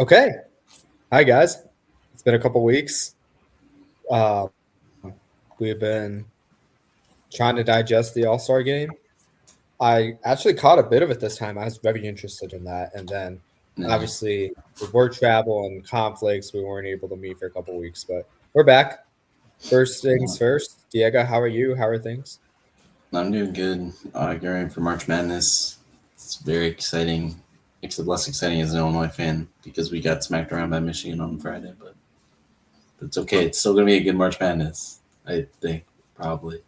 Okay. Hi, guys. It's been a couple weeks. Um, we've been trying to digest the All-Star game. I actually caught a bit of it this time. I was very interested in that. And then, Yeah, obviously, with work travel and conflicts, we weren't able to meet for a couple weeks. But we're back. First things well, first. Diego, how are you? How are things? I'm doing good. Getting ready for March Madness. It's very exciting, except less exciting as an Illinois fan because we got smacked around by Michigan on Friday. But it's okay. It's still gonna be a good March Madness. I think probably.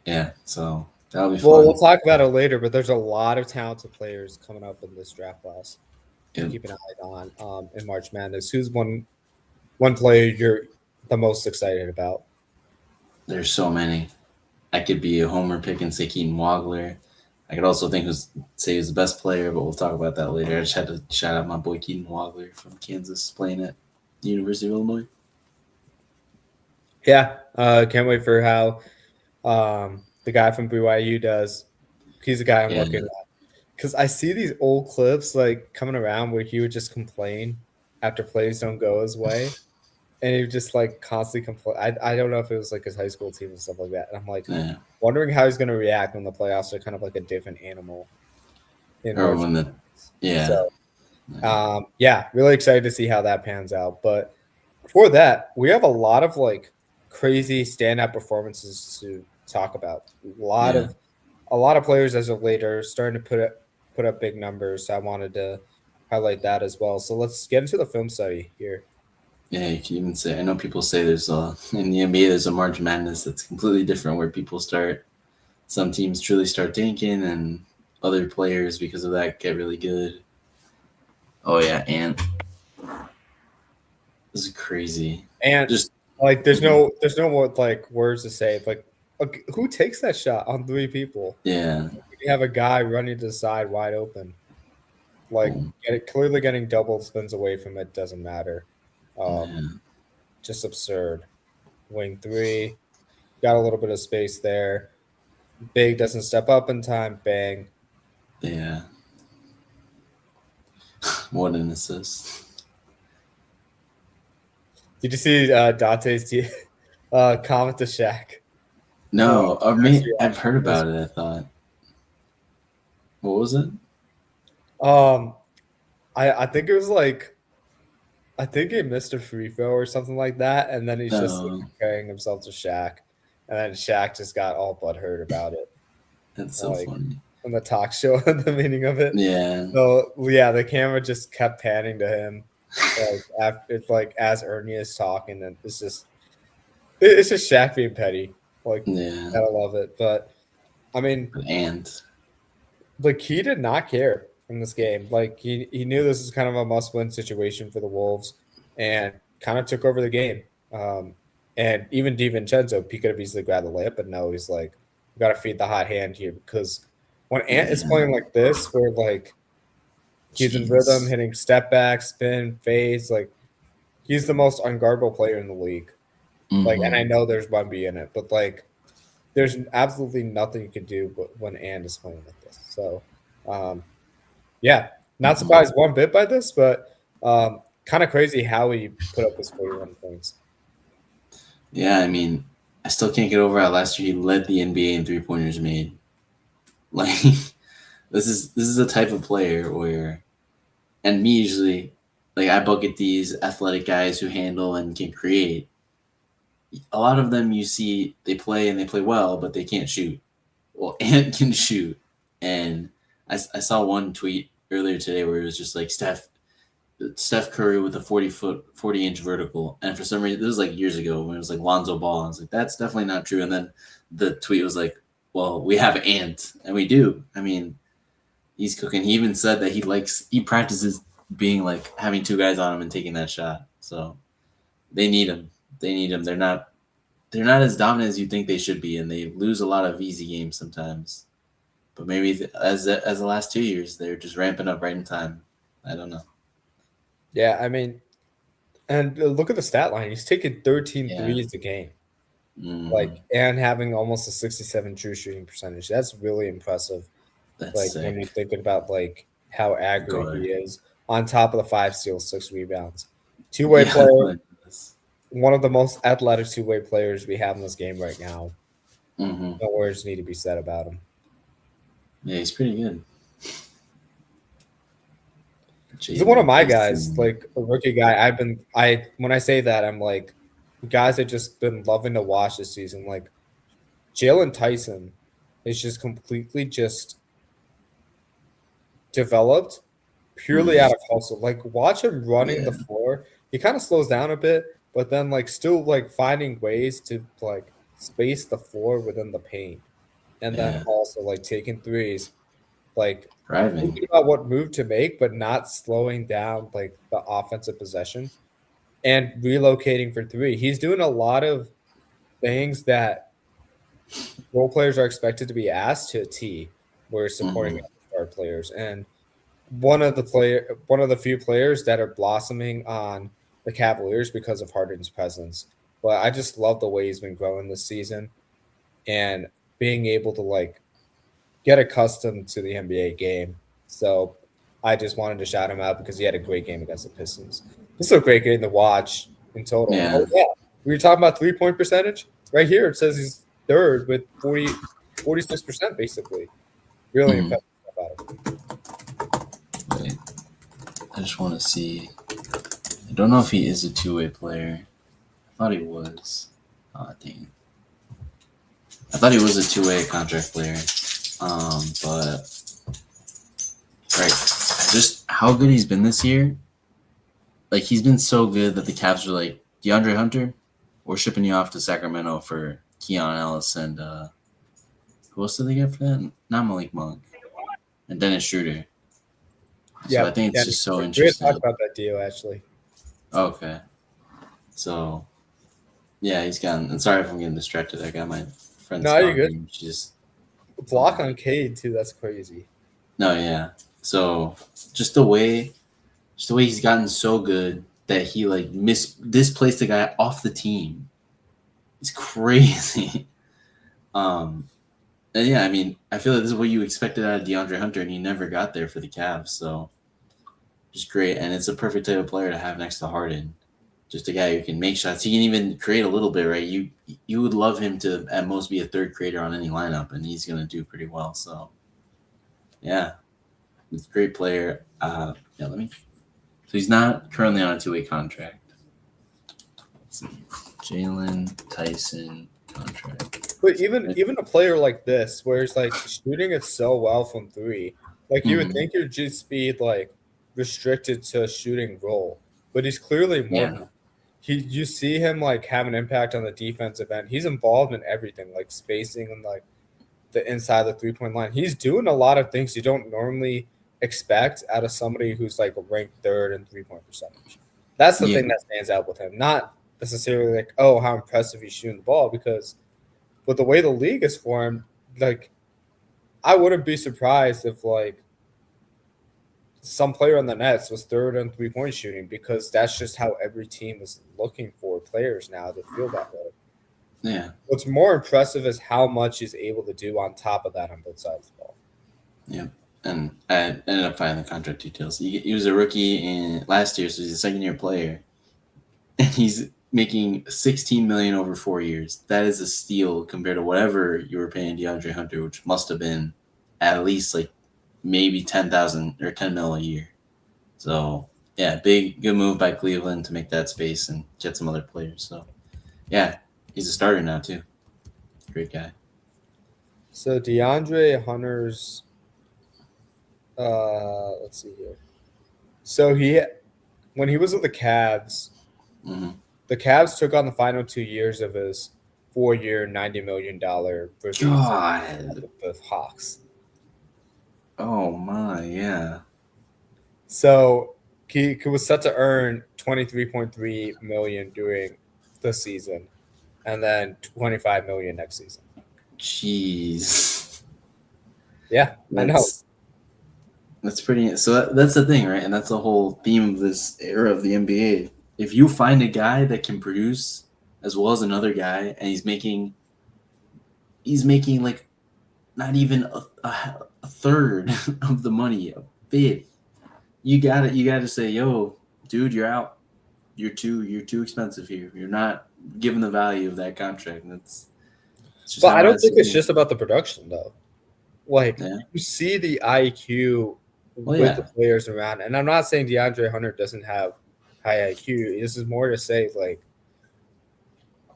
Yeah. So that'll be Well, we'll fun. talk about it later, but there's a lot of talented players coming up in this draft class to Yeah, keep an eye on in March Madness. Who's one player you're the most excited about? there's so many. I could be a homer pick and say Keaton Wagler. I could also say who's the best player, but we'll talk about that later. I just had to shout out my boy Keaton Wagler from Kansas playing at the University of Illinois. Yeah, can't wait for how the guy from BYU does. He's the guy I'm Yeah, looking at because I see these old clips like coming around where he would just complain after plays don't go his way, and he would just like constantly complain. I don't know if it was like his high school team and stuff like that. And I'm like yeah. wondering how he's gonna react when the playoffs are kind of like a different animal in Or March. when the yeah, So yeah, really excited to see how that pans out. But before that, we have a lot of like crazy standout performances to talk about. A lot yeah, of a lot of players as of late are starting to put up big numbers. So I wanted to highlight that as well. So let's get into the film study here. yeah. You can even say I know people say there's a in the NBA there's a March Madness that's completely different where people start some teams truly start tanking and other players because of that get really good. Oh yeah, and this is crazy. And Just like there's no more like words to say. Like okay, who takes that shot on three people? yeah, You have a guy running to the side wide open. Like boom, clearly getting double spins away from it doesn't matter. Um, yeah, just absurd. Wing three, got a little bit of space there. Big doesn't step up in time. Bang. yeah. What an assist. Did you see Dante's comment to Shaq? No, I Shaq's mean I've reaction heard was about it. I thought, what was it? um I think it was like I think he missed a free throw or something like that, and then he's just like No, comparing himself to Shaq, and then Shaq just got all butthurt about it, that's so like funny. on the talk show at the meaning of it. Yeah, So yeah, the camera just kept panning to him, like after it's like as Ernie is talking, and it's just Shaq being petty. Like yeah, gotta love it, but I mean, and like he did not care in this game. Like he knew this is kind of a must win situation for the Wolves, and kind of took over the game. Um, and even DiVincenzo, he could have easily grabbed the layup, but no, he's like, we got to feed the hot hand here because when Ant is yeah, playing like this, where like he's in rhythm, jeez. hitting step back, spin, fades, like he's the most unguardable player in the league. Like, and I Mm-hmm. know there's Wemby in it, but like there's absolutely nothing you can do but when Ant is playing like this. So, um, yeah, not Mm-hmm. surprised one bit by this, but kind of crazy how he put up his 41 points. Yeah, I mean, I still can't get over how last year he led the NBA in 3 pointers made. Like, this is a type of player where, and me usually, like I bucket these athletic guys who handle and can create. A lot of them you see they play and they play well, but they can't shoot. Well, Ant can shoot, and I saw one tweet earlier today where it was just like Steph Curry with a 40-inch vertical, and for some reason this was like years ago when it was like Lonzo Ball. I was like, that's definitely not true. And then the tweet was like, well, we have Ant, and we do. I mean, he's cooking. He even said that he practices being like having two guys on him and taking that shot. So they need him. They need him. They're not as dominant as you think they should be, and they lose a lot of easy games sometimes. But maybe as the last 2 years, they're just ramping up right in time. I don't know. Yeah, I mean, and look at the stat line. He's taking 13 Yeah. threes a game, like, Mm, and having almost a 67 true shooting percentage. That's really impressive. that's Like when you're sick. thinking about like how accurate he Go is. on top of the 5 steals, 6 rebounds. Two-way Yeah, player, like this. one of the most athletic two-way players we have in this game right now. Mm-hmm. No words need to be said about him. Yeah, he's pretty good. He's one of Jaylen my guys, Tyson. like a rookie guy. When I say that, I'm like guys I've just been loving to watch this season. Like Jalen Tyson is just completely just developed purely Mm-hmm. out of hustle. Like watch him running the Yeah, floor. He kind of slows down a bit, but then like still like finding ways to like space the floor within the paint. And then yeah. also like taking threes, like Driving. thinking about what move to make, but not slowing down like the offensive possession and relocating for three. He's doing a lot of things that role players are expected to be asked to a T, where supporting Mm-hmm. star players. And one of the few players that are blossoming on the Cavaliers because of Harden's presence. But I just love the way he's been growing this season and being able to like get accustomed to the NBA game. So I just wanted to shout him out because he had a great game against the Pistons. This is a great game to watch in total. And Yeah. oh yeah, we were talking about 3-point percentage. Right here it says he's third with 46% basically. Really Mm-hmm. impressive stuff out of him. Wait, I just want to see. I don't know if he is a two-way player. I thought he was. Oh, dang. I thought he was a two-way contract player. But right, just how good he's been this year. Like he's been so good that the Cavs were like, DeAndre Hunter, we're shipping you off to Sacramento for Keon Ellis and who else did they get for that? Not Malik Monk and Dennis Schroeder. So I Yeah, think it's Dennis just so Schroeder. We had talked interesting. about that deal actually. Okay, so yeah, he's gotten. And sorry if I'm getting distracted. I got my friend's No, you're good. talking. She just Block on Cade too. That's crazy. no, yeah. So just the way, he's gotten so good that he like displaced the guy off the team. It's crazy. And yeah, I mean, I feel like this is what you expected out of DeAndre Hunter, and he never got there for the Cavs. So just great, and it's a perfect type of player to have next to Harden. Just a guy who can make shots. He can even create a little bit, right? You would love him to at most be a third creator on any lineup, and he's gonna do pretty well. So yeah, he's a great player. Yeah, let me. So he's not currently on a two-way contract. Let's see, Jalen Tyson contract. But even a player like this, where he's like shooting it so well from three, like you would Mm-hmm. think he'd just be like restricted to shooting role, but he's clearly more than Yeah, that. You see him like have an impact on the defensive end. He's involved in everything, like spacing and like the inside the 3-point line. He's doing a lot of things you don't normally expect out of somebody who's like ranked third in 3-point percentage. That's the yeah, thing that stands out with him. Not necessarily like, oh, how impressive he's shooting the ball, because with the way the league is formed, like I wouldn't be surprised if like some player on the Nets was third in 3-point shooting, because that's just how every team is looking for players now to feel that way. yeah. What's more impressive is how much he's able to do on top of that on both sides of the ball. Yeah, and I ended up finding the contract details. He was a rookie in last year, so he's a second-year player, and he's making 16 million over 4 years. That is a steal compared to whatever you were paying DeAndre Hunter, which must have been at least like maybe 10,000 or 10 mil a year. So yeah, good move by Cleveland to make that space and get some other players. So yeah, he's a starter now too. Great guy. So DeAndre Hunter's let's see here. So he when he was with Mm-hmm. the Cavs took on the final 2 years of his 4-year, $90 million rookie God. with the Hawks. Oh my, yeah. So he was set to earn 23.3 million during the season, and then 25 million next season. Jeez. Yeah, I know. That's pretty. So that's the thing, right? And that's the whole theme of this era of the NBA. If you find a guy that can produce as well as another guy, and he's making like not even a third of the money, a fifth. you gotta say, yo, dude, you're out. You're too expensive here. You're not given the value of that contract. And it's just But how I it don't has to think it's be. just about the production though. Like Yeah. you see the IQ Well, with the yeah. players around, and I'm not saying DeAndre Hunter doesn't have high IQ. This is more to say like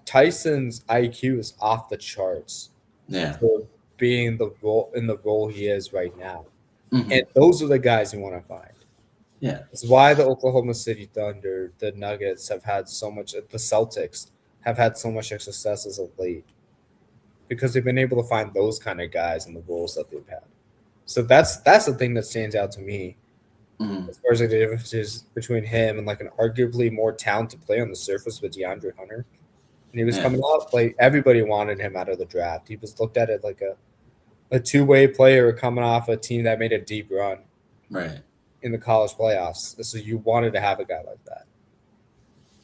Tyson's IQ is off the charts Yeah. for being the role he is right now. Hmm. And those are the guys you want to find. Yeah. It's why the Oklahoma City Thunder, the Nuggets have had so much, the Celtics have had so much success as of late because they've been able to find those kind of guys in the roles that they've had. So that's the thing that stands out to me Hmm. as far as like the differences between him and like an arguably more talented player on the surface with DeAndre Hunter. And he was Yeah. coming out like everybody wanted him out of the draft. He was looked at it like a two-way player coming off a team that made a deep run Right. in the college playoffs. So you wanted to have a guy like that.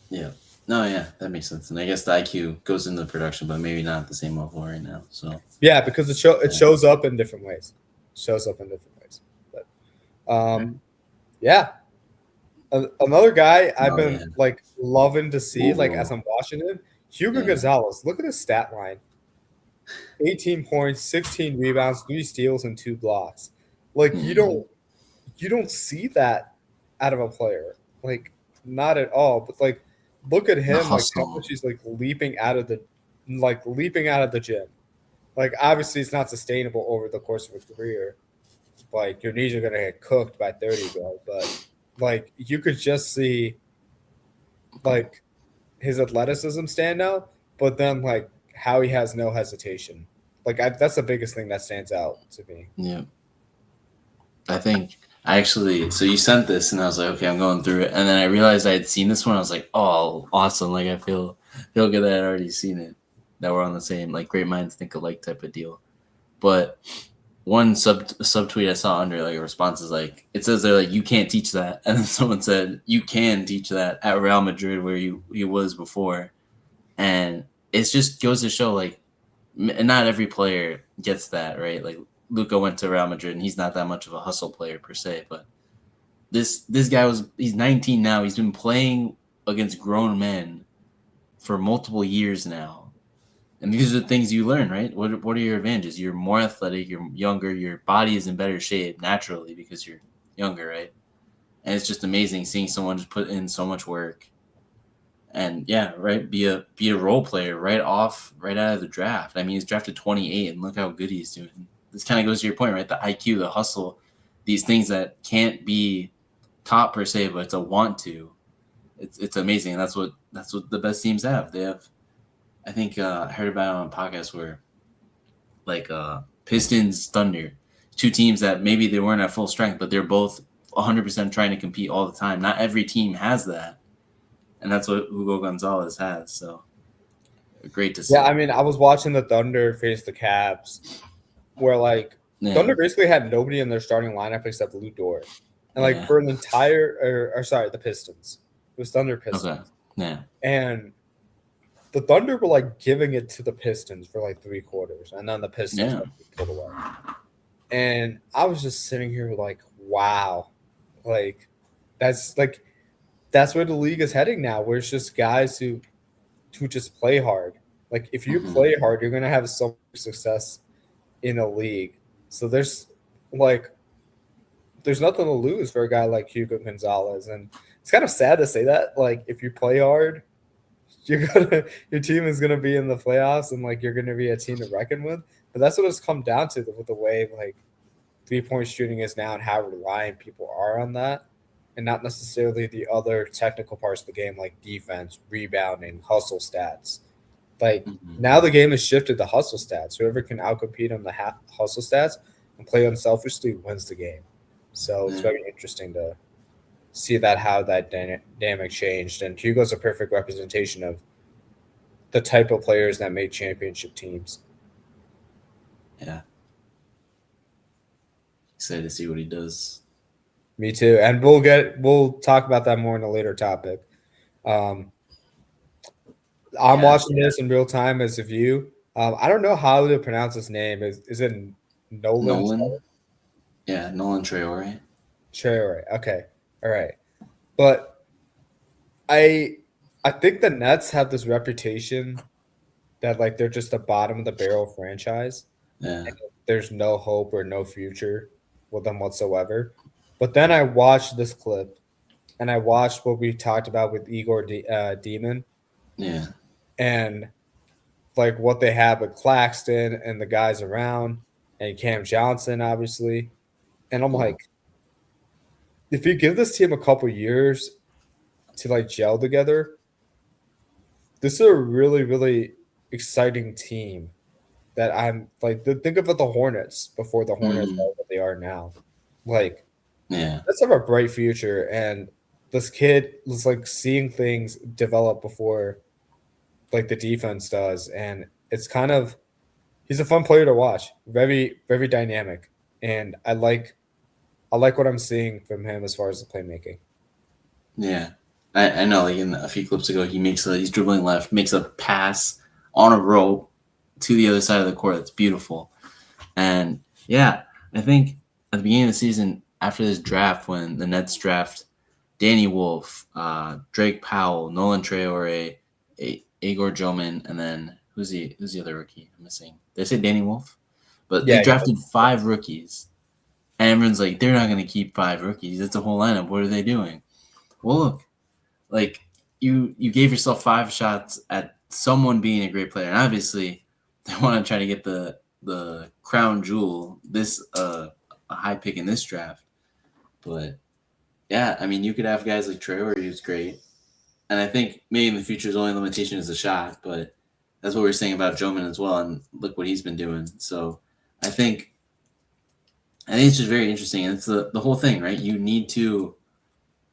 Yeah. No, yeah, that makes sense. And I guess the IQ goes into the production, but maybe not at the same level right now. So Yeah, because it yeah. shows up in different ways. Shows up in different ways. But Right. yeah. Another guy I've Oh yeah. been like loving to see, like as Ooh. I'm watching him, Hugo Yeah. Gonzalez. Look at his stat line: 18 points, 16 rebounds, 3 steals, and 2 blocks. Like Hmm. you don't see that out of a player, like not at all. But like, look at The him, like how much hustle. he's leaping out of the gym. Like obviously, it's not sustainable over the course of a career. Like your knees are gonna get cooked by 30, bro. But like you could just see like his athleticism stand out, but then like how he has no hesitation. That's the biggest thing that stands out to me. Yeah. I think I actually. So you sent this, and I was like, okay, I'm going through it, and then I realized I had seen this one. I was like, oh, awesome! Like I feel good that I would already seen it. That we're on the same like great minds think alike type of deal. But one subtweet I saw under like a response is like it says they're like you can't teach that, and then someone said you can teach that at Real Madrid where he was before, and it just goes to show like not every player gets that right. Like Luca went to Real Madrid and he's not that much of a hustle player per se, but this guy he's 19 now. He's been playing against grown men for multiple years now. And these are the things you learn, right? What are your advantages? You're more athletic, you're younger, your body is in better shape naturally because you're younger, right? And it's just amazing seeing someone just put in so much work and yeah, right, be a role player right out of the draft. I mean, he's drafted 28 and look how good he's doing. This kind of goes to your point, right? The IQ, the hustle, these things that can't be taught per se, but it's a want to. It's amazing. And that's what the best teams have. They have I think I heard about it on a podcast where like Pistons, Thunder, two teams that maybe they weren't at full strength, but they're both 100% trying to compete all the time. Not every team has that, and that's what Hugo Gonzalez has. So great to Yeah, I see. mean, I was watching the Thunder face the Cavs, where like Yeah, Thunder basically had nobody in their starting lineup except Lou Dort, and like yeah, for an entire or sorry, the Pistons. It was Thunder okay, Pistons, yeah, and the Thunder were like giving it to the Pistons for like 3 quarters, and then the Pistons yeah, like pulled away. And I was just sitting here like, wow, like that's like that's where the league is heading now, where it's just guys who just play hard. Like if you hmm, play hard, you're gonna have so much success in a league. So like there's nothing to lose for a guy like Hugo Gonzalez, and it's kind of sad to say that. Like if you play hard, your team is gonna be in the playoffs, and like you're gonna be a team to reckon with. But that's what it's come down to with the way like 3 point shooting is now and how reliant people are on that, and not necessarily the other technical parts of the game like defense, rebounding, hustle stats. Like hmm, now the game has shifted to hustle stats. Whoever can outcompete on the hustle stats and play unselfishly wins the game. So it's yeah, very interesting to see that how that dynamic changed. And Hugo's a perfect representation of the type of players that make championship teams. yeah. Excited to see what he does. Me too. And we'll talk about that more in a later topic. Um, I'm Yeah, watching this in real time as of you. I don't know how to pronounce his name. Is it Nolan Nolan. Yeah, Nolan Traore. Traore? Okay. All right. But I I think the Nets have this reputation that like they're just the bottom of the barrel franchise. Yeah, There's no hope or no future with them whatsoever. But then I watched this clip and I watched what we talked about with Demon yeah, and like what they have with Claxton and the guys around and Cam Johnson, obviously. And I'm yeah, like, if you give this team a couple years to like gel together, this is a really, really exciting team that I'm like, think of it, the Hornets before the Hornets hmm are what they are now. Like, yeah, let's have a bright future. And this kid was like seeing things develop before like the defense does. And it's kind of, he's a fun player to watch. Very, very dynamic. And I like what I'm seeing from him as far as the playmaking. yeah. I know. Like in a few clips ago, he's dribbling left, makes a pass on a rope to the other side of the court. That's beautiful. And yeah, I think at the beginning of the season, after this draft, when the Nets draft Danny Wolf, Drake Powell, Nolan Traore, Igor Joman, and then who's the other rookie I'm missing? Did I say Danny Wolf? But they Yeah, yeah. drafted 5 rookies, and everyone's like, they're not going to keep 5 rookies. That's a whole lineup. What are they doing? Well, look, like you gave yourself 5 shots at someone being a great player, and obviously they want to try to get the crown jewel, this a high pick in this draft. But yeah, I mean, you could have guys like Traore who's great, and I think maybe in the future his only limitation is the shot, but that's what we are saying about Joman as well, and look what he's been doing. So I think I think it's just very interesting, and it's the whole thing, right? You need to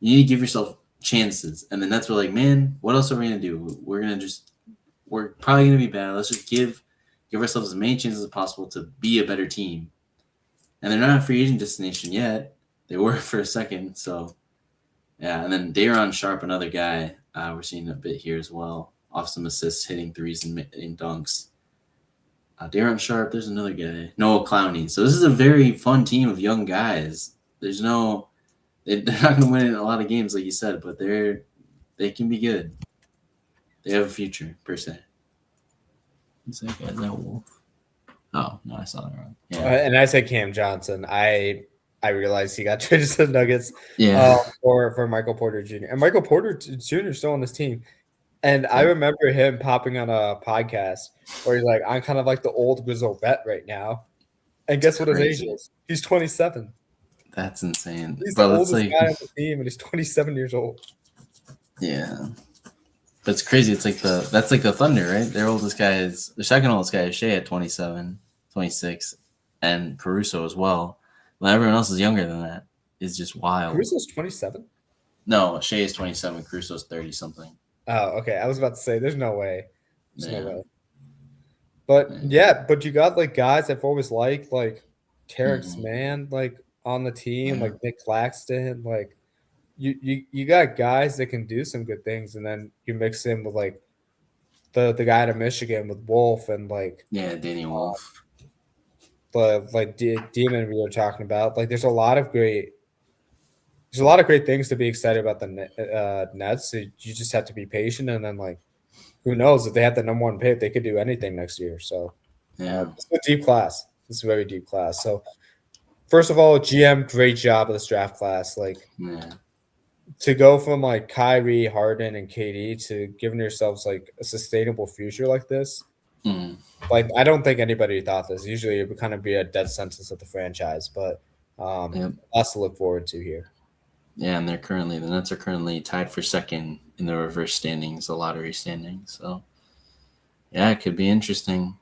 give yourself chances, and then that's where like, man, what else are we gonna do? We're probably gonna be bad. Let's just give ourselves as many chances as possible to be a better team. And they're not a free agent destination yet. They were for a second, so yeah. And then Dayron Sharp, another guy, we're seeing a bit here as well, off some assists, hitting threes and dunks. Dayron Sharp, there's another guy, Noah Clowney. So this is a very fun team of young guys. There's no they're not going to win a lot of games, like you said, but they can be good. They have a future, per se. Is that guy that Wolf? Oh no, I saw that wrong. Yeah, And I said Cam Johnson. I realized he got traded to the Nuggets yeah, for Michael Porter Jr. And Michael Porter Jr. is still on this team. And I yeah. remember him popping on a podcast where he's like, I'm kind of like the old grizzled vet right now. And It's guess what his age crazy. is? He's 27. That's insane, He's the bro. That's oldest like guy on the team, and he's 27 years old. yeah, but it's crazy. It's like that's like the Thunder, right? Their second oldest guy is Shea at 27, 26, and Caruso as well. Well, everyone else is younger than that. It's just wild. Caruso's 27? No, Shea is 27, Caruso's 30 something. Oh, okay. I was about to say, there's no way. There's no Yeah. way. But yeah, but you got like guys I've always liked, like Terrence Mm-hmm. Mann, like on the team, Yeah. like Nick Claxton, like you got guys that can do some good things, and then you mix in with like the guy out of Michigan with Wolf and like Yeah, Danny Wolf. the like Demon we were talking about. Like there's a lot of great things to be excited about the Nets. So you just have to be patient, and then like who knows if they have the number one pick, they could do anything next year. So Yeah. it's a deep class. It's a very deep class. So first of all, GM, great job of this draft class. Like Yeah. to go from like Kyrie, Harden, and KD to giving yourselves like a sustainable future like this. Mm. Like I don't think anybody thought this. Usually it would kind of be a dead sentence of the franchise, but Yep. lots to look forward to here. Yeah, and the Nets are currently tied for second in the reverse standings, the lottery standings. So yeah, it could be interesting.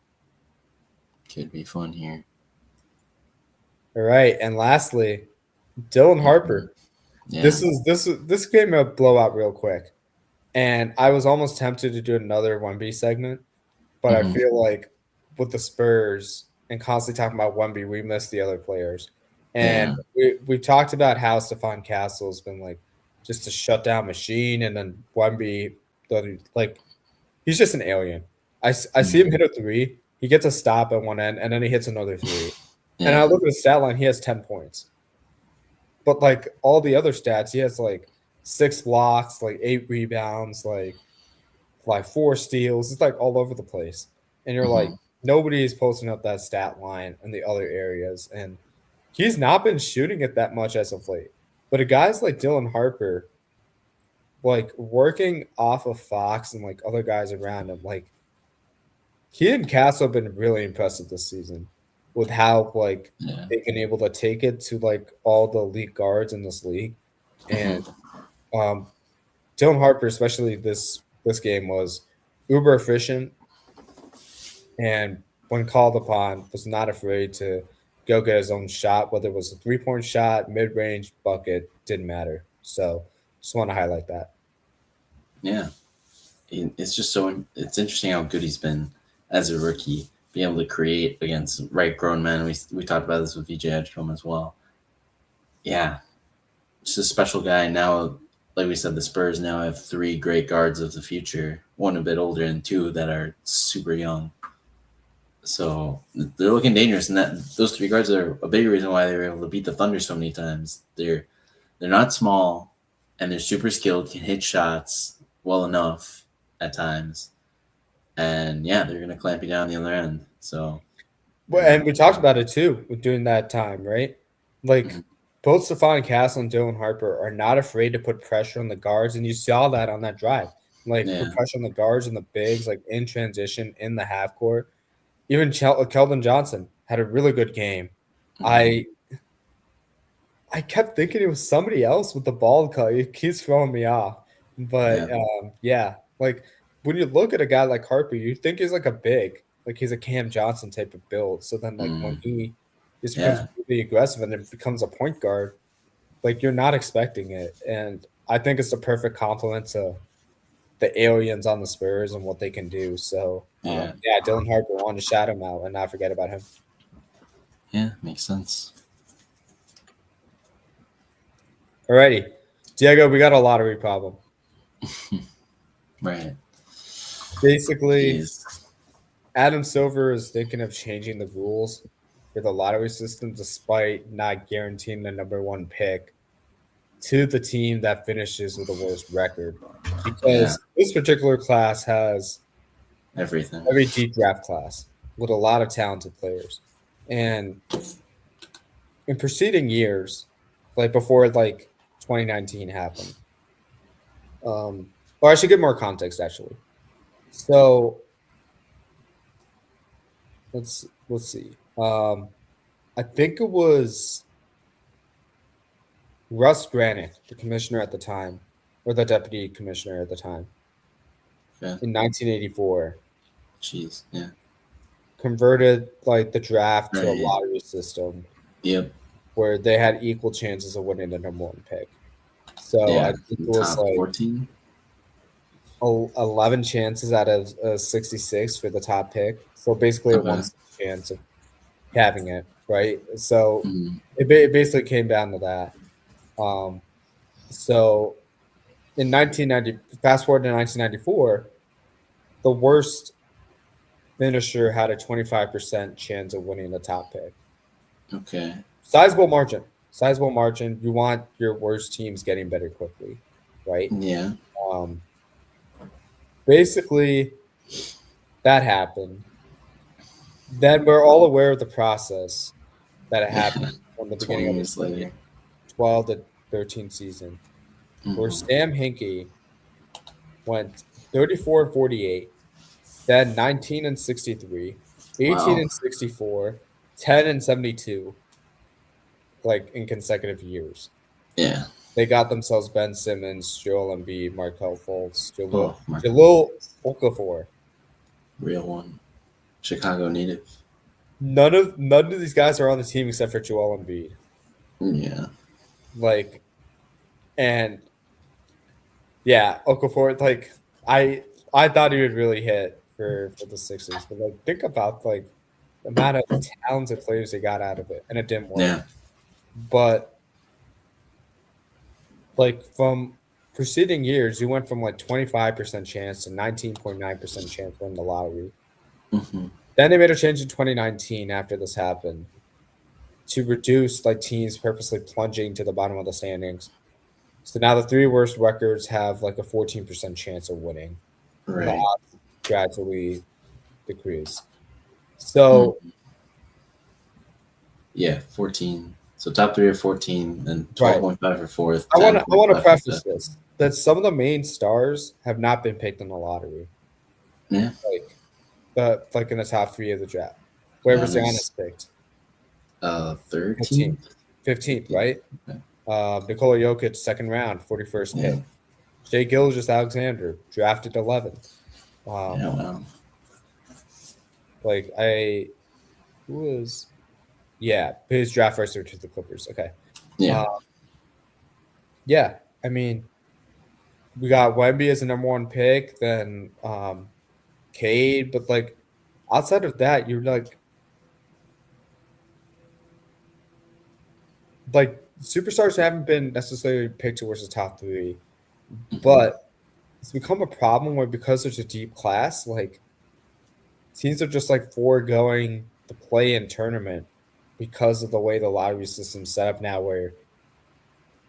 Could be fun here. All right, and lastly, Dylan Mhm. Harper. Yeah. This came a blowout real quick, and I was almost tempted to do another 1B segment, but I Hmm. feel like with the Spurs and constantly talking about 1B, we missed the other players. And Yeah. we talked about how Stephon Castle's been like just a shutdown machine, and then 1B, like he's just an alien. I see him Mhm. hit a three, he gets a stop at one end, and then he hits another three. And I Yeah. look at his stat line, he has 10 points. but like all the other stats, he has like 6 blocks, like 8 rebounds, like 4 steals. It's like all over the place. And you're like, Mhm. nobody is posting up that stat line in the other areas. And he's not been shooting it that much as of late. But a guys like Dylan Harper, like working off of Fox and like other guys around him, like he and Castle have been really impressive this season with how like Yeah. they've been able to take it to like all the elite guards in this league. And Mhm. um Dylan Harper, especially this game, was uber efficient and when called upon, was not afraid to go get his own shot, whether it was a 3-point shot, mid range, bucket, didn't matter. So just want to highlight that. Yeah. It's just it's interesting how good he's been as a rookie, being able to create against right grown men. We talked about this with VJ Edgecombe as well. Yeah, just a special guy. Now, like we said, the Spurs now have 3 great guards of the future, one a bit older and 2 that are super young. So they're looking dangerous, and those 3 guards are a big reason why they were able to beat the Thunder so many times. They're not small, and they're super skilled, can hit shots well enough at times, and yeah, they're gonna clamp you down the other end. So Well, and we talked about it too during that time, right? Like mhm. both Stephon Castle and Dylan Harper are not afraid to put pressure on the guards, and you saw that on that drive. Like put Yeah, pressure on the guards and the bigs, like in transition in the half court. Even Keldon Johnson had a really good game. hmm I I kept thinking it was somebody else with the ball cut. It keeps throwing me off. But yeah, yeah, like when you look at a guy like Harper, you think he's like a big, like he's a Cam Johnson type of build. So then, like when mm, he just becomes yeah, really aggressive and then becomes a point guard, like you're not expecting it. And I think it's the perfect complement to the aliens on the Spurs and what they can do. So yeah, yeah, Dylan Harper wanted to shout him out and not forget about him. yeah. Makes sense. Alrighty, Diego, we got a lottery problem. Right. Basically, Jeez. Adam Silver is thinking of changing the rules for the lottery system despite not guaranteeing the number 1 pick to the team that finishes with the worst record. Yeah. Because this particular class has Everything. a very deep draft class with a lot of talented players. And in preceding years, like before like 2019 happened, or I should give more context actually. So let's see. I think it was Russ Granick, the commissioner at the time, or the deputy commissioner at the time, Okay. in 1984, Jeez. Yeah. converted like the draft to a Right. lottery system Yep. where they had equal chances of winning the number 1 pick. So I Yeah. think it was Top like 14. 11 chances out of 66 for the top pick. So basically a Okay. 1/6 chance of having it, right? So Mm, it basically came down to that. Um, so in 1990, fast forward to 1994, the worst finisher had a 25% chance of winning the top pick. okay. Sizable margin. Sizable margin. You want your worst teams getting better quickly, right? Yeah. Um, basically, that happened. Then we're all aware of the process that it Yeah. happened from the 20 beginning of the years later. 2012 to 13 season, where Hmm Sam Hinkie went 34 and 48, then 19 and 63, 18 Wow. and 64, 10 and 72, like in consecutive years. Yeah. They got themselves Ben Simmons, Joel Embiid, Markel Fultz, Oh, Marco Jalil Fultz. Okafor. Real one. Chicago native. None of these guys are on the team except for Joel Embiid. Yeah. Like, and yeah, Okafor. Like, I thought he would really hit for the Sixers, but like, think about like the amount of talented players they got out of it, and it didn't work. Yeah. But like from preceding years, you went from like 25% chance to 19.9% chance winning the lottery. Hmm Then they made a change in 2019 after this happened to reduce like teams purposely plunging to the bottom of the standings. So now the three worst records have like a 14% chance of winning, and the Right. odds gradually decrease. Mm. So Yeah, 14. So top three are 14, and right, 12.5 for fourth, I want to 10.5 for preface fifth. this that some of the main stars have not been picked in the lottery, Yeah. like like in the top three of the draft. Whoever's on Giannis, is picked 15th, 13th, 15th, 15th. right? Okay. Nikola Jokic, second round, 41st Yeah. pick. Shai Gilgeous-Alexander, drafted 11th. Yeah. Um, Wow. like who was, yeah, his draft first to the Clippers. Okay. Yeah. Uh, yeah, I mean, we got Wemby as the number one pick, then Cade, but like outside of that, you're like superstars haven't been necessarily picked towards the top three, Hmm. but it's become a problem where because there's a deep class, like teams are just like foregoing the play in tournament because of the way the lottery system's set up now, where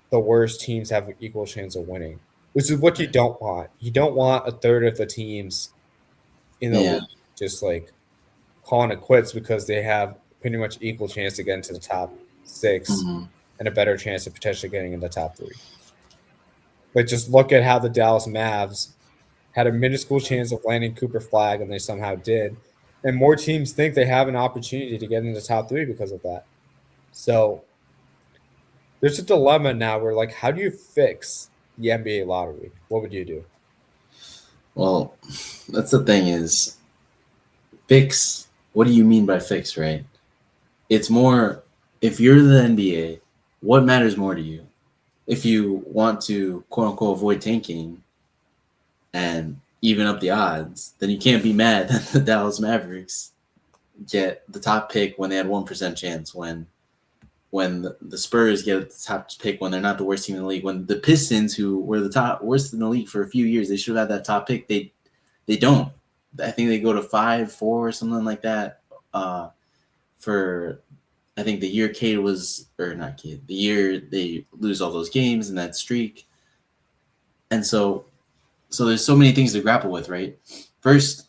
the worst teams have an equal chance of winning, which is what you Right. don't want. You don't want a third of the teams in the Yeah. league just like calling it quits because they have pretty much equal chance to get into the top six Hmm. and a better chance of potentially getting in the top three. But just look at how the Dallas Mavs had a minuscule chance of landing Cooper Flag, and they somehow did. And more teams think they have an opportunity to get in the top three because of that. So there's a dilemma now where, like, how do you fix the NBA lottery? What would you do? Well, that's the thing is fix. What do you mean by fix, right? It's more if you're the NBA, what matters more to you? If you want to quote unquote avoid tanking and even up the odds, then you can't be mad that the Dallas Mavericks get the top pick when they had 1% chance, when the Spurs get the top pick when they're not the worst team in the league, when the Pistons, who were the top worst in the league for a few years, they should have had that top pick. They don't. I think they go to 5-4 or something like that. For I think the year Cade was, or not Cade, the year they lose all those games and that streak. And so there's so many things to grapple with, right? First,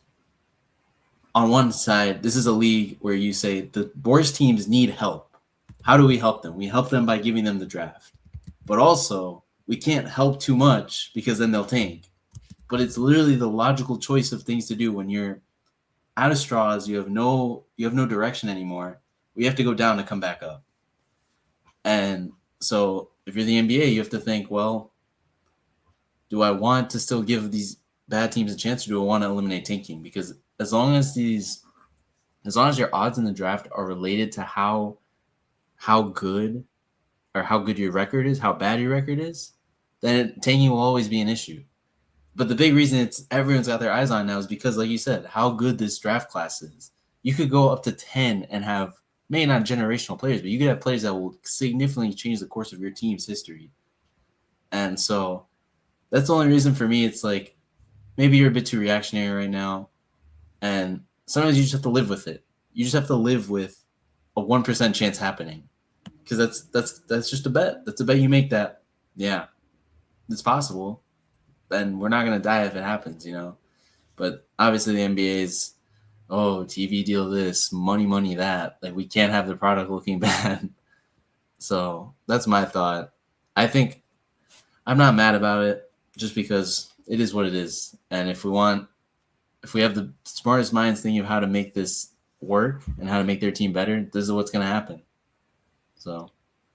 on one side, this is a league where you say the worst teams need help. How do we help them? We help them by giving them the draft. But also, we can't help too much because then they'll tank. But it's literally the logical choice of things to do when you're out of straws, you have no direction anymore. We have to go down to come back up. And so if you're the NBA, you have to think, well, do I want to still give these bad teams a chance, or do I want to eliminate tanking? Because as long as your odds in the draft are related to how good or how good your record is, how bad your record is, then tanking will always be an issue. But the big reason it's everyone's got their eyes on now is because, like you said, how good this draft class is. You could go up to 10 and have maybe not generational players, but you could have players that will significantly change the course of your team's history. And so that's the only reason for me. It's like maybe you're a bit too reactionary right now, and sometimes you just have to live with it. You just have to live with a 1% chance happening, because that's just a bet. That's a bet you make that, yeah, it's possible. And we're not gonna die if it happens, you know. But obviously the NBA's, oh, TV deal this, money that. Like we can't have the product looking bad. So that's my thought. I think I'm not mad about it just because it is what it is. And if we have the smartest minds thinking of how to make this work and how to make their team better, this is what's gonna happen. So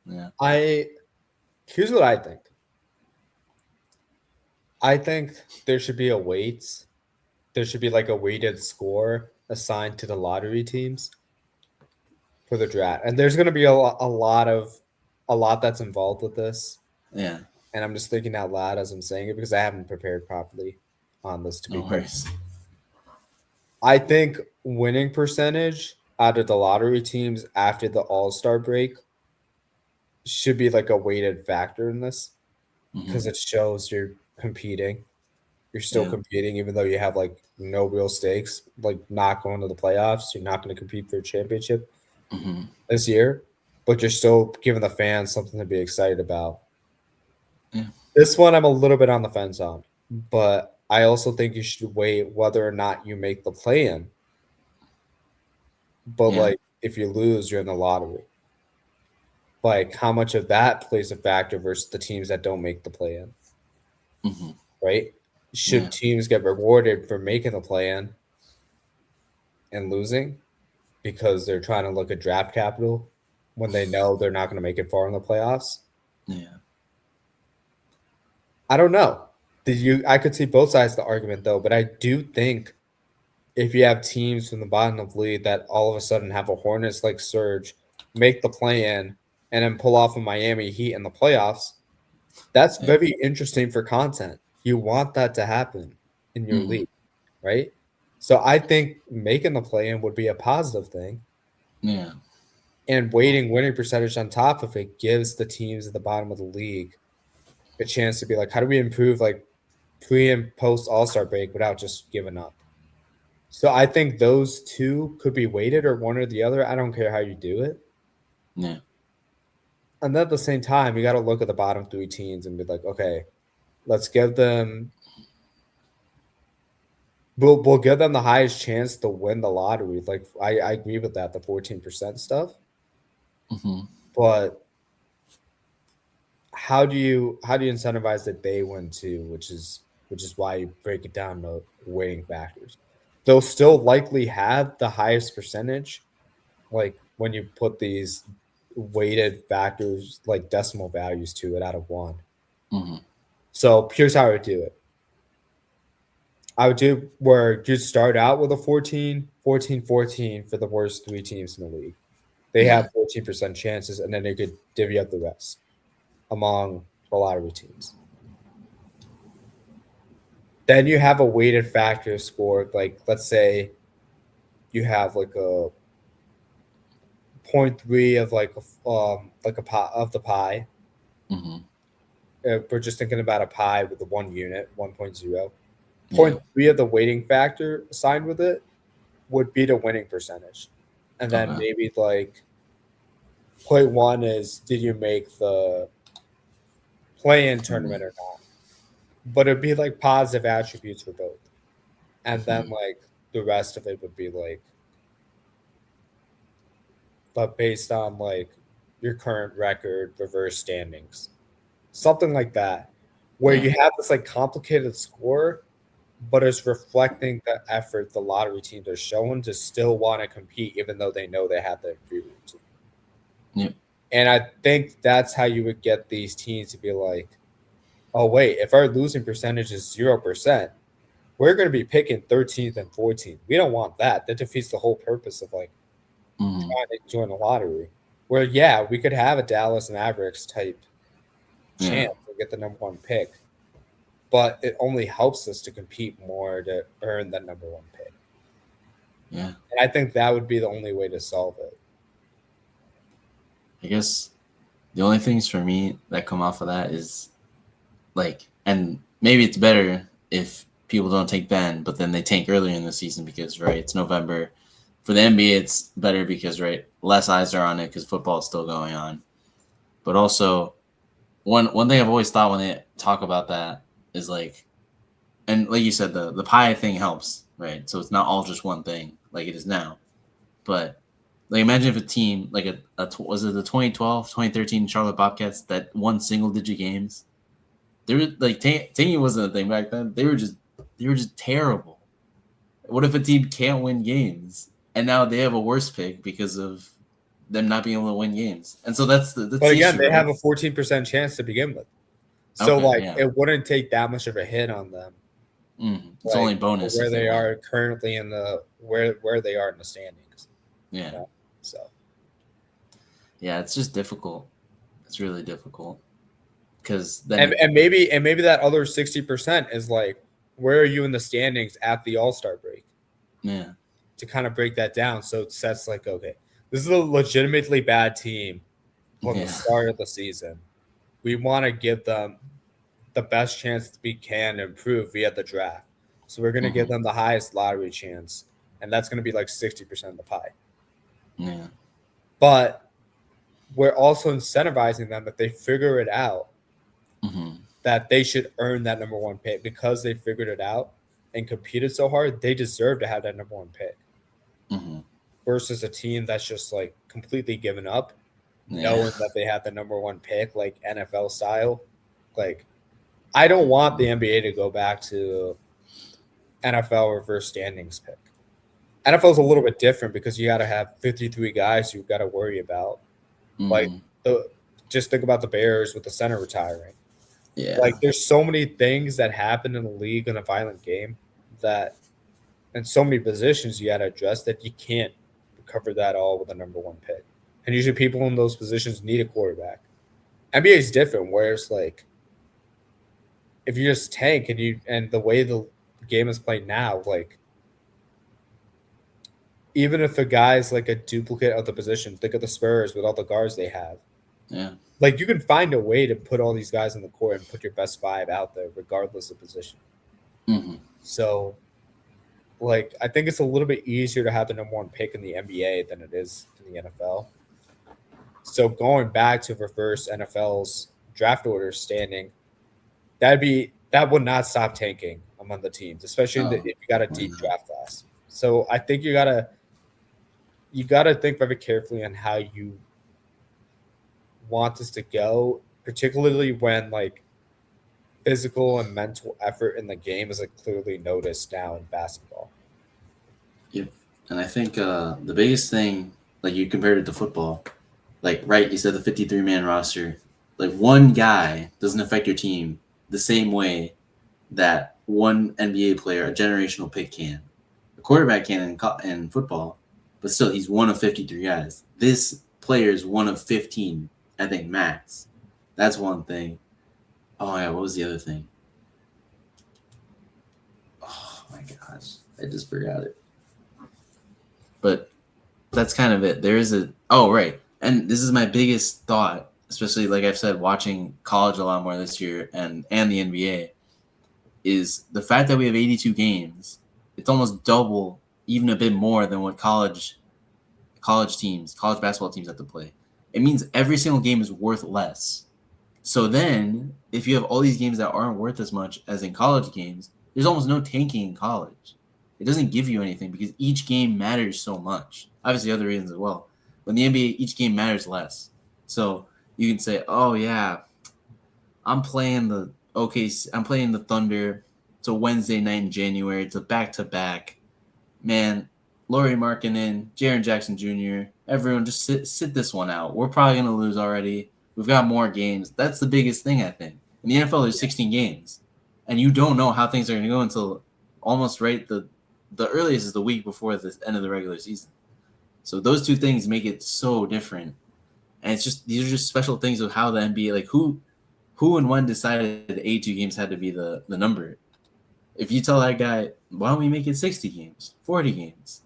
yeah. I Here's what I think. I think there should be a weight. There should be like a weighted score assigned to the lottery teams for the draft, and there's going to be a lot that's involved with this. Yeah. And I'm just thinking out loud as I'm saying it because I haven't prepared properly on this to be No quite. worries. I think winning percentage out of the lottery teams after the All-Star break should be like a weighted factor in this Mm-hmm. because it shows you're competing. You're still Yeah. competing even though you have like no real stakes, like not going to the playoffs. You're not going to compete for a championship Mm-hmm. this year. but you're still giving the fans something to be excited about. Yeah. This one I'm a little bit on the fence on, but I also think you should wait whether or not you make the play-in. But Yeah. like if you lose, you're in the lottery. Like how much of that plays a factor versus the teams that don't make the play-in, Hmm. right? Yeah. Should teams get rewarded for making the play-in and losing because they're trying to look at draft capital when they know they're not going to make it far in the playoffs? Yeah. I don't know. I could see both sides of the argument though, but I do think if you have teams from the bottom of the league that all of a sudden have a Hornets like surge, make the play in, and then pull off a Miami Heat in the playoffs, that's Yeah. very interesting for content. You want that to happen in your Hmm. league, right? So I think making the play in would be a positive thing. Yeah. And waiting winning percentage on top of it gives the teams at the bottom of the league a chance to be like, how do we improve like pre and post All-Star break without just giving up? So I think those two could be weighted or one or the other. I don't care how you do it. Yeah. And then at the same time, you got to look at the bottom three teams and be like, okay, let's give them. We'll give them the highest chance to win the lottery. Like I agree with that, the 14% stuff. Hmm. But how do you incentivize that they win too, which is why you break it down to weighting factors. They'll still likely have the highest percentage, like when you put these weighted factors like decimal values to it out of one. Hmm. So here's how I would do it. I would do where you start out with a 14, 14, 14 for the worst three teams in the league. They Yeah. have 14% chances, and then you could divvy up the rest among the lottery teams. Then you have a weighted factor score. Like let's say you have like a 0.3 of like a pie of the pie. Hmm. We're just thinking about a pie with the one unit, 1.0. Yeah. 0.3 of the weighting factor assigned with it would be the winning percentage. And then Okay. maybe like point one is did you make the play-in tournament or not? But it'd be like positive attributes for both. And then Hmm. like the rest of it would be like but based on like your current record, reverse standings, something like that, where Yeah. you have this like complicated score, but it's reflecting the effort the lottery teams are showing to still want to compete, even though they know they have the inferior team. Yep. And I think that's how you would get these teams to be like, oh, wait, if our losing percentage is 0%, we're going to be picking 13th and 14th. We don't want that. That defeats the whole purpose of like Hmm. trying to join the lottery. Where, yeah, we could have a Dallas Mavericks type Yeah. chance to get the number one pick, but it only helps us to compete more to earn that number one pick. Yeah. And I think that would be the only way to solve it. I guess the only things for me that come off of that is like, and maybe it's better if people don't take Ben, but then they tank earlier in the season because, right, it's November. For the NBA, it's better because, right, less eyes are on it because football is still going on. But also, one thing I've always thought when they talk about that is like, and like you said, the pie thing helps, right? So it's not all just one thing like it is now. But like imagine if a team like was it the 2012, 2013 Charlotte Bobcats that won single digit games? They were like tanking wasn't a thing back then. They were just terrible. What if a team can't win games and now they have a worse pick because of them not being able to win games? And so that's But the again, issue, they right? have a 14% chance to begin with. So Okay, like yeah. it wouldn't take that much of a hit on them, It's only like for bonus where if they they win. are currently in the where they are in the standings. Yeah, You know? So yeah. It's just difficult. It's really difficult because and, then and maybe that other 60% is like where are you in the standings at the All-Star break yeah. to kind of break that down. So it sets like, okay, this is a legitimately bad team from the Yeah. start of the season. We want to give them the best chance we can to improve via the draft. So we're going to give Hmm. them the highest lottery chance, and that's going to be like 60% of the pie. Yeah. But we're also incentivizing them that they figure it out, Mm-hmm. that they should earn that number one pick because they figured it out and competed so hard. They deserve to have that number one pick Mm-hmm. versus a team that's just like completely given up, Yeah. knowing that they have the number one pick, like NFL style. Like, I don't want the NBA to go back to NFL reverse standings pick. NFL is a little bit different because you got to have 53 guys you got to worry about. Like, Mm-hmm. the just think about the Bears with the center retiring. Yeah. Like, there's so many things that happen in the league in a violent game that, and so many positions you got to address that you can't cover that all with a number one pick. And usually, people in those positions need a quarterback. NBA is different, where it's like if you just tank and the way the game is played now, like even if the guy's like a duplicate of the position, think of the Spurs with all the guards they have. Yeah. Like you can find a way to put all these guys in the court and put your best five out there, regardless of position. Mm-hmm. So, like, I think it's a little bit easier to have the number one pick in the NBA than it is in the NFL. So going back to reverse NFL's draft order standing, that would not stop tanking among the teams, especially Oh, if you got a why deep not? draft class. So I think you gotta think very carefully on how you want this to go, particularly when like physical and mental effort in the game is like clearly noticed now in basketball. Yep. And I think the biggest thing, like you compared it to football, like right, you said the 53-man roster, like one guy doesn't affect your team the same way that one NBA player, a generational pick can. A quarterback can in football, but still he's one of 53 guys. This player is one of 15, I think max. That's one thing. Oh yeah, what was the other thing? Oh my gosh, I just forgot it. But that's kind of it. There is a right, and this is my biggest thought, especially like I've said, watching college a lot more this year and the NBA, is the fact that we have 82 games. It's almost double, even a bit more than what college basketball teams have to play. It means every single game is worth less. So then, if you have all these games that aren't worth as much as in college games, there's almost no tanking in college. It doesn't give you anything because each game matters so much. Obviously, other reasons as well. But in the NBA, each game matters less. So you can say, "Oh yeah, I'm playing the Thunder. It's a Wednesday night in January. It's a back-to-back. Man, Lauri Markkanen, Jaren Jackson Jr., everyone just sit this one out. We're probably going to lose already. We've got more games." That's the biggest thing, I think. In the NFL, there's 16 games. And you don't know how things are going to go until almost right the earliest is the week before the end of the regular season. So those two things make it so different. And it's just these are just special things of how the NBA, like who and when decided 82 games had to be the number. If you tell that guy, why don't we make it 60 games, 40 games,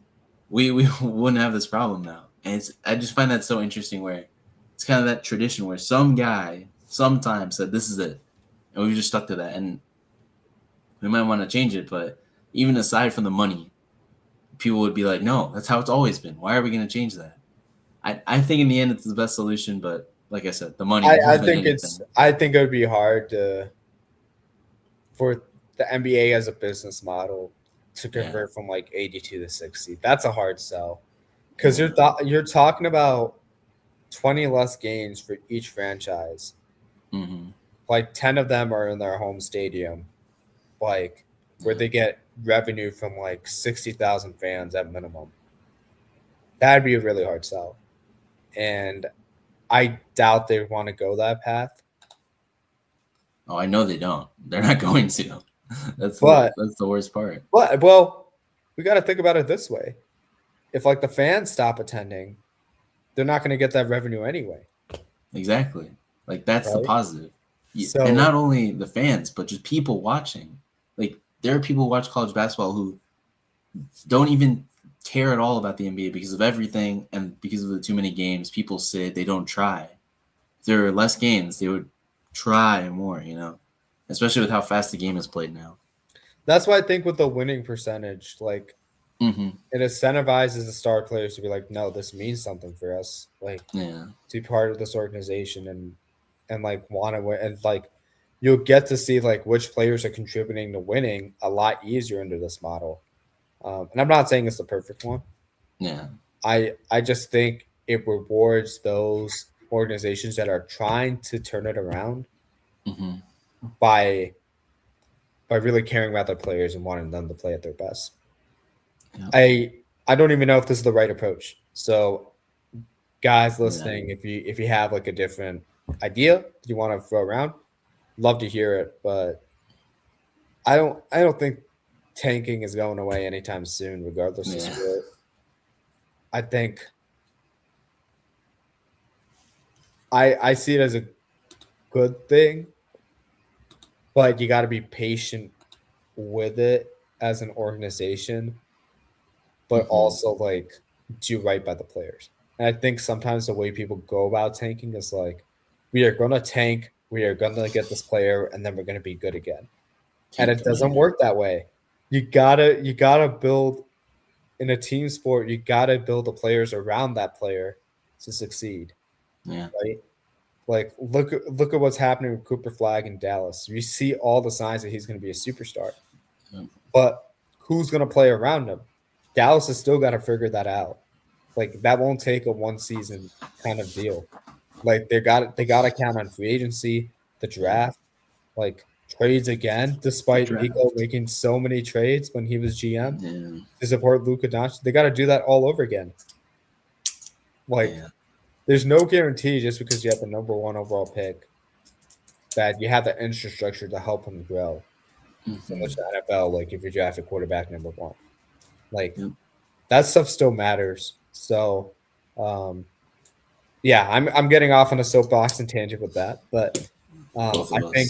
we wouldn't have this problem now. And I just find that so interesting where it's kind of that tradition where some guy sometimes said this is it, and we've just stuck to that. And we might want to change it, but even aside from the money, people would be like, no, that's how it's always been. Why are we going to change that? I think in the end it's the best solution, but like I said, the money more I than think anything. I think it would be hard for the NBA as a business model to Yeah. convert from like 82 to 60. That's a hard sell because Yeah. you're talking about 20 less games for each franchise. Mm-hmm. Like 10 of them are in their home stadium, like where Yeah. they get revenue from like 60,000 fans at minimum. That'd be a really hard sell. And I doubt they want to go that path. Oh, I know they don't. They're not going to. That's But the worst part. well, we got to think about it this way. If like the fans stop attending, they're not going to get that revenue anyway, Exactly. Like that's the right? positive. And So not only the fans, but just people watching. Like there are people who watch college basketball who don't even care at all about the NBA because of everything and because of the too many games. People sit, they don't try. If there are less games, they would try more, especially with how fast the game is played now. that's why I think with the winning percentage, like Mm-hmm. It incentivizes the star players to be like, no, this means something for us, like Yeah. to be part of this organization and like want to win, and like you'll get to see like which players are contributing to winning a lot easier under this model. And I'm not saying it's the perfect one. Yeah. I just think it rewards those organizations that are trying to turn it around Mm-hmm. by really caring about their players and wanting them to play at their best. Yep. I I don't even know if this is the right approach. So guys Yeah. listening, if you have like a different idea that you want to throw around, love to hear it. But I don't think tanking is going away anytime soon, regardless of Yeah. sport. I think I see it as a good thing, but you got to be patient with it as an organization, but Mm-hmm. also like do right by the players. And I think sometimes the way people go about tanking is like, we are going to tank, we are going to get this player, and then we're going to be good again. And Can't it do doesn't it. work that way. You gotta build in a team sport. You gotta build the players around that player to succeed, Yeah. right? Like look at what's happening with Cooper Flag in Dallas. You see all the signs that he's going to be a superstar, Yep. but who's going to play around him? Dallas has still got to figure that out. Like that won't take a one season kind of deal. Like they got to count on free agency, the Yeah. draft, like trades again. The Despite Nico draft. making so many trades when he was GM Yeah. to support Luka Doncic, they got to do that all over again. Like Yeah. there's no guarantee just because you have the number one overall pick that you have the infrastructure to help him grow. Similar to Mm-hmm. the NFL, like if you draft a quarterback number one, like Yep. that stuff still matters. So, um, yeah, I'm getting off on a soapbox and tangent with that, but Both I of think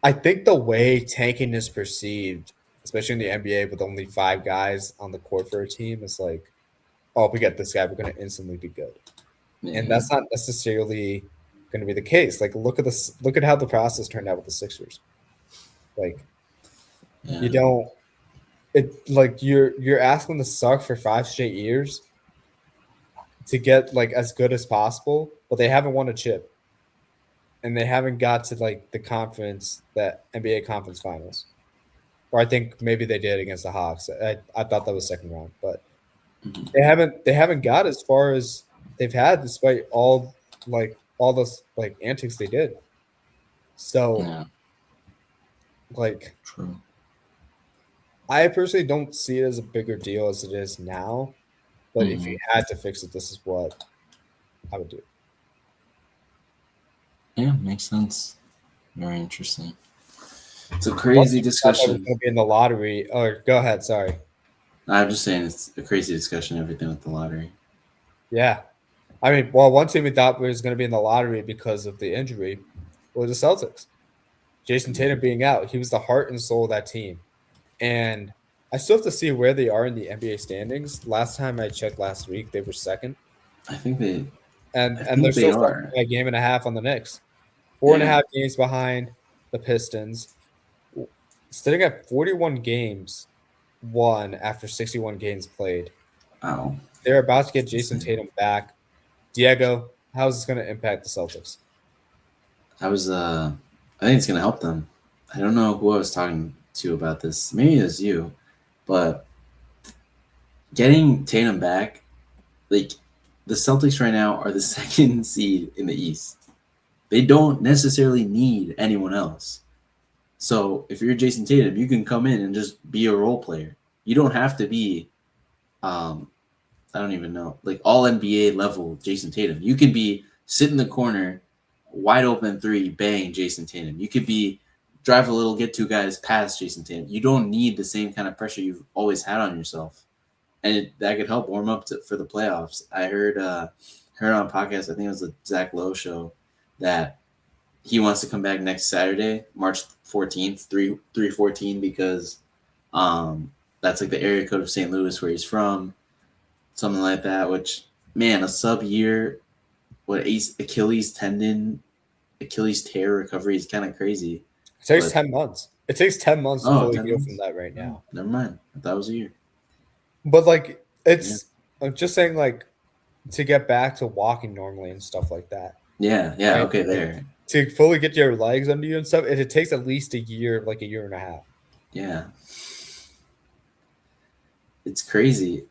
us. the way tanking is perceived, especially in the NBA with only five guys on the court for a team, is like, oh, if we get this guy, we're going to instantly be good, and Yeah. that's not necessarily going to be the case. Like, look at this, look at how the process turned out with the Sixers. Like, Yeah. you don't it like you're asking them to suck for 5 straight years to get like as good as possible, but they haven't won a chip and they haven't got to like the conference that NBA conference finals. Or I think maybe they did against the Hawks. I thought that was second round, but Mm-hmm. they haven't got as far as they've had despite all those like antics they did. So Yeah. like True. I personally don't see it as a bigger deal as it is now. But if Mm-hmm. you had to fix it, this is what I would do. Yeah. Makes sense. Very interesting. It's a One crazy team we thought that was discussion. going to be in the lottery. Oh, go ahead. Sorry. I'm just saying it's a crazy discussion. Everything with the lottery. Yeah. I mean, well, one team we thought was going to be in the lottery because of the injury was the Celtics. Jason Yeah. Tatum being out, he was the heart and soul of that team. And I still have to see where they are in the NBA standings. Last time I checked last week, they were second, I think they. I and they're think they still second are. by a game and a half on the Knicks. Four and a Yeah. half games behind the Pistons, sitting at 41 games won after 61 games played. Wow. They're about to get That's Jason insane. Tatum back. Diego, how is this going to impact the Celtics? I was. I think it's gonna help them. I don't know who I was talking to about this. Maybe it was you, but getting Tatum back, like the Celtics right now are the second seed in the East. They don't necessarily need anyone else. So if you're Jason Tatum, you can come in and just be a role player. You don't have to be, um, I don't even know, like all NBA level Jason Tatum. You could be sit in the corner, wide open three, bang Jason Tatum. You could be drive a little, get two guys past Jason Tatum. You don't need the same kind of pressure you've always had on yourself, and that could help warm up for the playoffs. I heard on a podcast, I think it was the Zach Lowe show, that he wants to come back next Saturday, March 14th, 3/14, because that's like the area code of St. Louis where he's from, something like that. Which, man, a sub year, what Achilles tear recovery is kind of crazy. It takes But 10 months. It takes 10 months to Oh, fully 10 heal from months. that right Oh, now. never mind. I thought it was a year. But like Yeah. I'm just saying like to get back to walking normally and stuff like that. Yeah. Yeah. Right? Okay. Like There. to fully get your legs under you and stuff, it takes at least a year, like a year and a half. Yeah. It's crazy.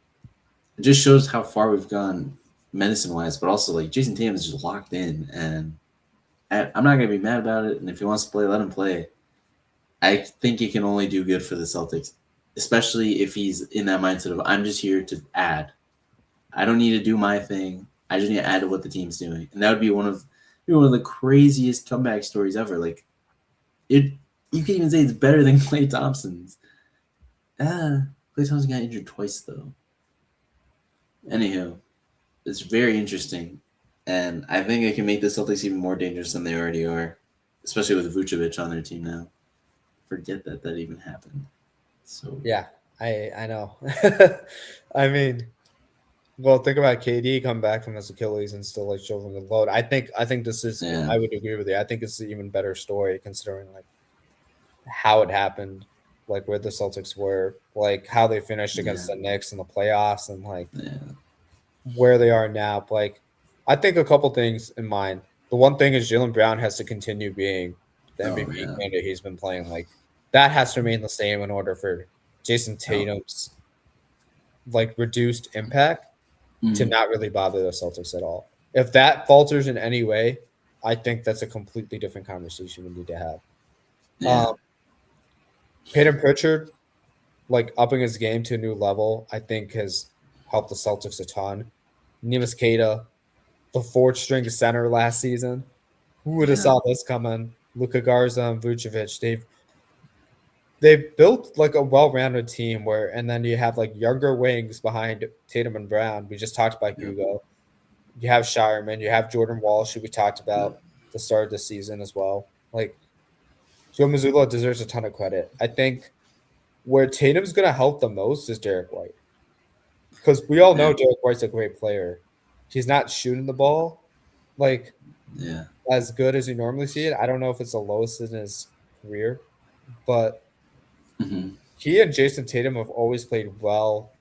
It just shows how far we've gone medicine wise, but also like Jason Tatum is just locked in, and I'm not gonna be mad about it. And if he wants to play, let him play. I think he can only do good for the Celtics, especially if he's in that mindset of I'm just here to add. I don't need to do my thing. I just need to add to what the team's doing, and that would be one of the craziest comeback stories ever. Like it, you can even say it's better than Klay Thompson's. Klay Thompson got injured twice though. Anyhow, it's very interesting, and I think it can make the Celtics even more dangerous than they already are, especially with Vucevic on their team now. Forget that even happened. So Yeah, I know. I mean, well, think about KD come back from his Achilles and still like shouldering the load. I think this is yeah, I would agree with you. I think it's an even better story considering like how it happened, like where the Celtics were, like how they finished yeah, against the Knicks in the playoffs and like yeah. where they are now. Like I think a couple things in mind. The one thing is Jaylen Brown has to continue being the Oh MVP yeah, candidate he's been playing. Like that has to remain the same in order for Jason oh, Tatum's like reduced impact to mm, not really bother the Celtics at all. If that falters in any way, I think that's a completely different conversation we need to have. yeah, Um, Peyton Pritchard, like upping his game to a new level, I think has helped the Celtics a ton. Neemias Queta, the fourth string center last season. Who would have yeah, saw this coming? Luka Garza and Vucevic. They've built like a well-rounded team where, and then you have like younger wings behind Tatum and Brown. We just talked about yep, Hugo. You have Shireman. You have Jordan Walsh, who we talked yep, about the start of the season as well. Like Joe Mazzulla deserves a ton of credit. I think where Tatum's going to help the most is Derek White because we all yeah, know Derek White's a great player. He's not shooting the ball like yeah, as good as you normally see it. I don't know if it's the lowest in his career, but mm-hmm. he and Jason Tatum have always played well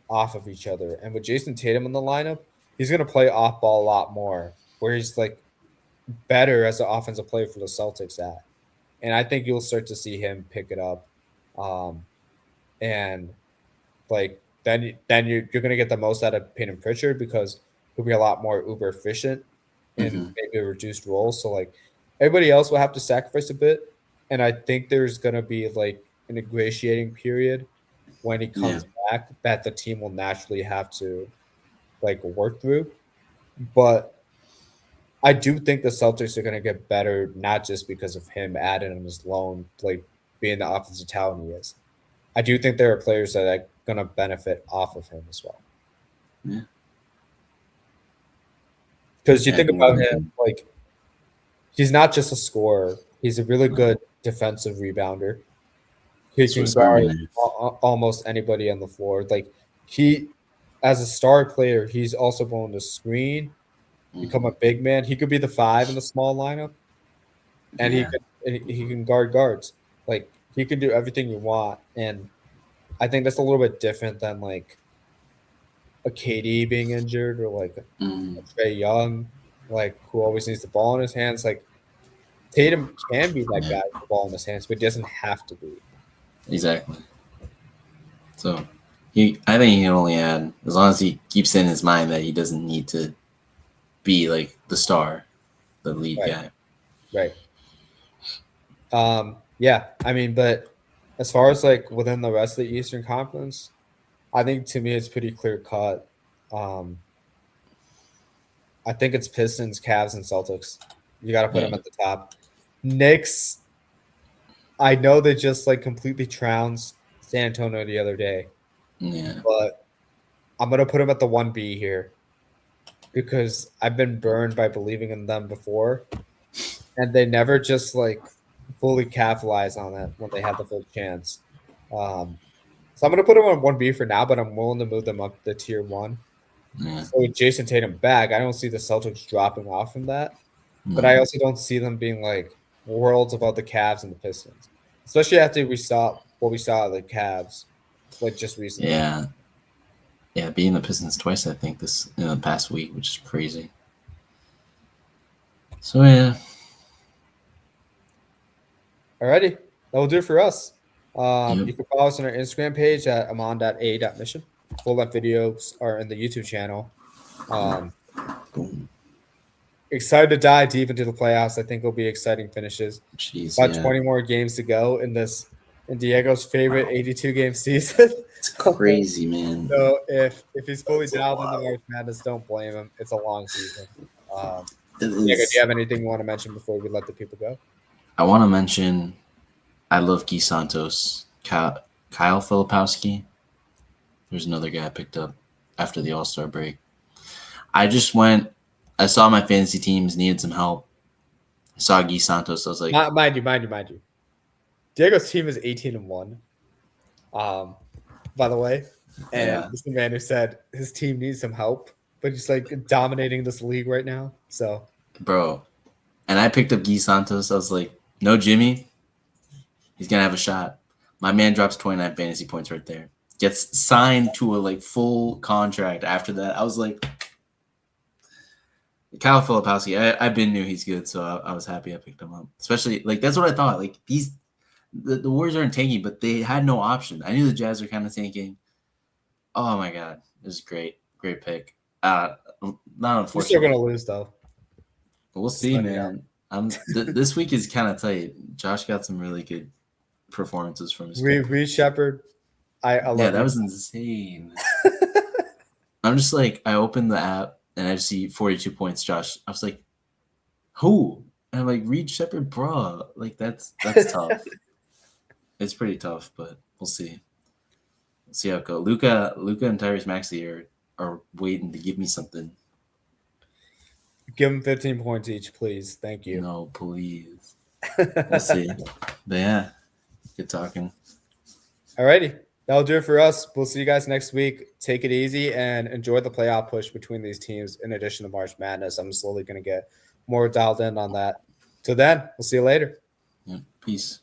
off of each other. And with Jason Tatum in the lineup, he's going to play off ball a lot more, where he's like better as an offensive player for the Celtics at. And I think you'll start to see him pick it up. Um, and like then you're gonna get the most out of Peyton Pritchard because he'll be a lot more uber efficient in Mm-hmm. maybe a reduced role. So like everybody else will have to sacrifice a bit. And I think there's gonna be like an ingratiating period when he Yeah, comes back that the team will naturally have to like work through. But I do think the Celtics are going to get better, not just because of him adding on his loan, like being the offensive talent he is. I do think there are players that are going to benefit off of him as well. yeah. Because you think about Everyone him, can. like he's not just a scorer; he's a really good defensive rebounder. He can Swiss Army guard knife. almost anybody on the floor. Like he, as a star player, he's also willing to screen, become Mm-hmm. a big man. He could be the five in the small lineup and Yeah, he can guard guards. Like he can do everything you want, and I think that's a little bit different than like a KD being injured or like a mm, Trey Young, like who always needs the ball in his hands. Like Tatum can be that yeah, guy with the ball in his hands, but he doesn't have to be. exactly. So I think he can only add as long as he keeps in his mind that he doesn't need to be like the star, the lead Right, guy. right. Yeah, I mean, but as far as like within the rest of the Eastern Conference, I think to me it's pretty clear cut. Um, I think it's Pistons, Cavs, and Celtics. You got to put Yeah, them at the top. Knicks, I know they just like completely trounced San Antonio the other day, yeah, but I'm gonna put them at the 1B here because I've been burned by believing in them before, and they never just like fully capitalized on it when they had the full chance. Um, so I'm gonna put them on 1B for now, but I'm willing to move them up to tier one. yeah. So with Jason Tatum back, I don't see the Celtics dropping off from that. But No, I also don't see them being like worlds above the Cavs and the Pistons. especially after we saw what we saw the Cavs, like just recently. Yeah. Yeah, beating the Pistons twice, I think, this in the past week, which is crazy. So yeah. Alrighty, that will do it for us. Yep. You can follow us on our Instagram page at amon.a.mission. Full length videos are in the YouTube channel. Boom. Excited to dive deep into the playoffs. I think it'll be exciting finishes. Jeez, About yeah. 20 more games to go in Diego's favorite 82 game season. It's crazy, man. So if he's fully dialed into March Madness, don't blame him. It's a long season. It Diego, do is. you have anything you want to mention before we let the people go? I want to mention I love Guy Santos. Kyle Filipowski. There's another guy I picked up after the All-Star break. I saw my fantasy teams needed some help. I saw Guy Santos. I was like, Mind you. Diego's team is 18-1. By the way, and Yeah. this is the man who said his team needs some help, but he's like dominating this league right now. So, bro. And I picked up Guy Santos. I was like, no Jimmy. He's going to have a shot. My man drops 29 fantasy points right there. Gets signed to a full contract after that. I was like, Kyle Filipowski, I knew he's good, so I was happy I picked him up. Especially, that's what I thought. The Warriors aren't tanking, but they had no option. I knew the Jazz were kind of tanking. Oh my god, it was great pick. Not unfortunately. we're still gonna lose though. We'll see, man. This week is kind of tight. Josh got some really good performances from his. Reed Shepard, I love. Yeah, that was insane. I'm just like, I opened the app and I just see 42 points. Josh, I was like, who? And I'm like, Reed Shepard, bro. That's tough. It's pretty tough, but we'll see. We'll see how it goes. Luka and Tyrese Maxey are waiting to give me something. Give them 15 points each, please. Thank you. No, please. We'll see. But yeah, good talking. Alrighty. That'll do it for us. We'll see you guys next week. Take it easy and enjoy the playoff push between these teams in addition to March Madness. I'm slowly going to get more dialed in on that. Till then, we'll see you later. Yeah, peace.